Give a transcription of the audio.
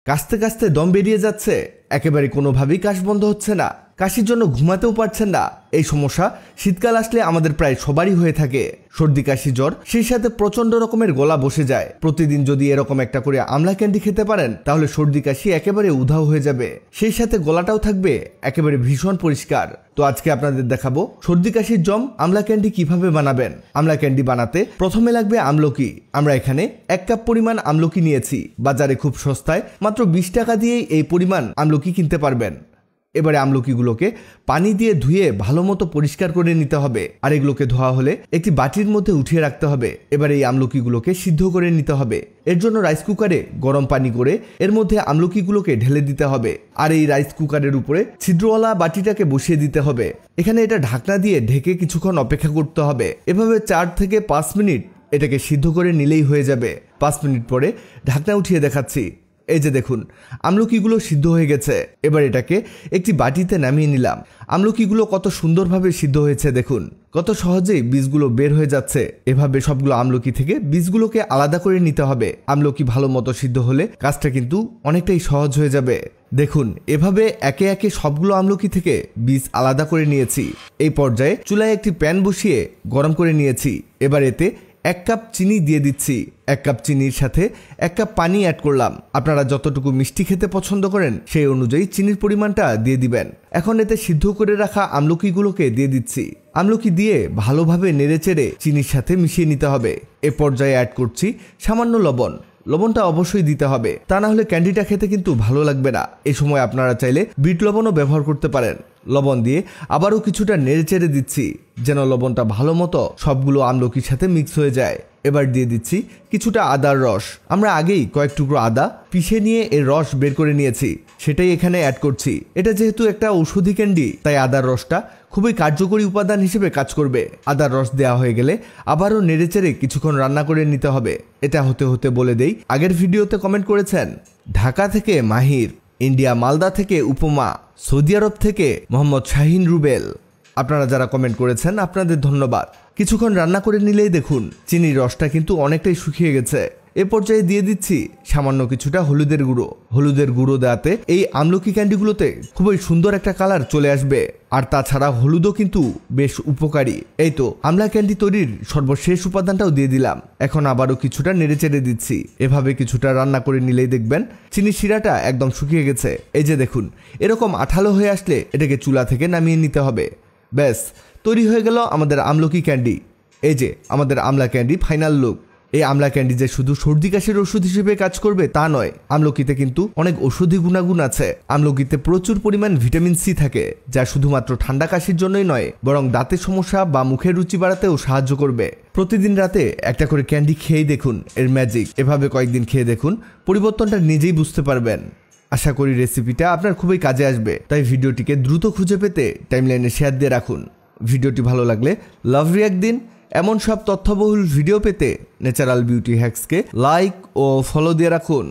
কাশতে কাশতে দম বেরিয়ে যাচ্ছে, একেবারে কোনোভাবেই কাশ বন্ধ হচ্ছে না, কাশির জন্য ঘুমাতেও পারছেন না। এই সমস্যা শীতকাল আসলে আমাদের প্রায় সবারই হয়ে থাকে। সর্দি কাশি জ্বর, সেই সাথে প্রচন্ড রকমের গলা বসে যায়। প্রতিদিন যদি এরকম একটা করে আমলা ক্যান্ডি খেতে পারেন তাহলে সর্দি কাশি একেবারে উধাও হয়ে যাবে, সেই সাথে গলাটাও থাকবে একেবারে ভীষণ পরিষ্কার। তো আজকে আপনাদের দেখাবো সর্দি কাশির জম আমলা ক্যান্ডি কিভাবে বানাবেন। আমলা ক্যান্ডি বানাতে প্রথমে লাগবে আমলকি। আমরা এখানে 1 কাপ পরিমাণ আমলকি নিয়েছি। বাজারে খুব সস্তায় মাত্র 20 টাকা দিয়েই এই পরিমাণ আমলকি কিনতে পারবেন। এবারে আমলকিগুলোকে পানি দিয়ে ধুয়ে ভালো মতো পরিষ্কার করে নিতে হবে। আর এগুলোকে ধোয়া হলে একটি বাটির মধ্যে উঠিয়ে রাখতে হবে। এবারে এই আমলকিগুলোকে সিদ্ধ করে নিতে হবে। এর জন্য রাইস কুকারে গরম পানি করে এর মধ্যে আমলকিগুলোকে ঢেলে দিতে হবে। আর এই রাইস কুকারের উপরে ছিদ্রওয়ালা বাটিটাকে বসিয়ে দিতে হবে। এখানে এটা ঢাকনা দিয়ে ঢেকে কিছুক্ষণ অপেক্ষা করতে হবে। এভাবে 4 থেকে 5 মিনিট এটাকে সিদ্ধ করে নিলেই হয়ে যাবে। 5 মিনিট পরে ঢাকনা উঠিয়ে দেখাচ্ছি। এই যে দেখুন, আমলকিগুলো সিদ্ধ হয়ে গেছে। এবার এটাকে একটি বাটিতে নামিয়ে নিলাম। আমলকিগুলো কত সুন্দরভাবে সিদ্ধ হয়েছে দেখুন, কত সহজেই বীজগুলো বের হয়ে যাচ্ছে। এভাবে সবগুলো আমলকি থেকে বীজগুলোকে আলাদা করে নিতে হবে। আমলকি ভালো মতো সিদ্ধ হলে কাজটা কিন্তু অনেকটাই সহজ হয়ে যাবে। দেখুন, এভাবে একে একে সবগুলো আমলকি থেকে বীজ আলাদা করে নিয়েছি। এই পর্যায়ে চুলায় একটি প্যান বসিয়ে গরম করে নিয়েছি। এবার এতে 1 কাপ চিনি দিয়ে দিচ্ছি। 1 কাপ চিনির সাথে 1 কাপ পানি অ্যাড করলাম। আপনারা যতটুকু মিষ্টি খেতে পছন্দ করেন সেই অনুযায়ী চিনির পরিমাণটা দিয়ে দিবেন। এখন এতে সিদ্ধ করে রাখা আমলকিগুলোকে দিয়ে দিচ্ছি। আমলকি দিয়ে ভালোভাবে নেড়েচেড়ে চিনির সাথে মিশিয়ে নিতে হবে। এ পর্যায়ে অ্যাড করছি সামান্য লবণ। লবণটা অবশ্যই দিতে হবে, তা না হলে ক্যান্ডিটা খেতে কিন্তু ভালো লাগবে না। এই সময় আপনারা চাইলে বিট লবণও ব্যবহার করতে পারেন। লবণ দিয়ে আবারও কিছুটা নেড়েচেড়ে দিচ্ছি যেন লবণটা ভালো মতো সবগুলো আমলকির সাথে মিক্স হয়ে যায়। এবার দিয়ে দিচ্ছি কিছুটা আদার রস। আমরা আগেই কয়েক টুকরো আদা পিষে নিয়ে এর রস বের করে নিয়েছি, সেটাই এখানে অ্যাড করছি। এটা যেহেতু একটা ঔষধি ক্যান্ডি, তাই আদার রসটা খুবই কার্যকরী উপাদান হিসেবে কাজ করবে। আদার রস দেওয়া হয়ে গেলে আবারও নেড়েচেড়ে কিছুক্ষণ রান্না করে নিতে হবে। এটা হতে হতে বলে দেই, আগের ভিডিওতে কমেন্ট করেছেন ঢাকা থেকে মাহির, ইন্ডিয়া মালদা থেকে উপমা, সৌদি আরব থেকে মোহাম্মদ শাহিন রুবেল। আপনারা যারা কমেন্ট করেছেন আপনাদের ধন্যবাদ। কিছুক্ষণ রান্না করে নিলেই দেখুন চিনির রসটা কিন্তু অনেকটাই শুকিয়ে গেছে। এ পর্যায়ে দিয়ে দিচ্ছি সামান্য কিছুটা হলুদের গুঁড়ো। হলুদের গুঁড়ো দেওয়াতে এই আমলকি ক্যান্ডিগুলোতে খুবই সুন্দর একটা কালার চলে আসবে। আর তাছাড়া হলুদও কিন্তু বেশ উপকারী। এই তো আমলা ক্যান্ডি তৈরির সর্বশেষ উপাদানটাও দিয়ে দিলাম। এখন আবারও কিছুটা নেড়েচেড়ে দিচ্ছি। এভাবে কিছুটা রান্না করে নিলেই দেখবেন চিনির শিরাটা একদম শুকিয়ে গেছে। এই যে দেখুন, এরকম আঠালো হয়ে আসলে এটাকে চুলা থেকে নামিয়ে নিতে হবে। ব্যাস তৈরি হয়ে গেল আমাদের আমলকি ক্যান্ডি। এই যে আমাদের আমলা ক্যান্ডি ফাইনাল লুক। এই আমলা ক্যান্ডি যে শুধু সর্দি কাশির ওষুধ হিসেবে কাজ করবে তা নয়, আমলকিতে কিন্তু অনেক ঔষধি গুণাগুণ আছে। আমলকিতে প্রচুর পরিমাণ ভিটামিন সি থাকে, যা শুধুমাত্র ঠান্ডা কাশির জন্যই নয় বরং দাঁতের সমস্যা বা মুখের রুচি বাড়াতেও সাহায্য করবে। প্রতিদিন রাতে একটা করে ক্যান্ডি খেয়েই দেখুন এর ম্যাজিক। এভাবে কয়েকদিন খেয়ে দেখুন, পরিবর্তনটা নিজেই বুঝতে পারবেন। আশা করি রেসিপিটা আপনার খুবই কাজে আসবে, তাই ভিডিওটিকে দ্রুত খুঁজে পেতে টাইমলাইনে শেয়ার দিয়ে রাখুন। ভিডিওটি ভালো লাগলে লাভ রিঅ্যাক্ট দিন। এমন সব তথ্যবহুল ভিডিও পেতে ন্যাচারাল বিউটি হ্যাক্সকে লাইক ও ফলো দিয়ে রাখুন।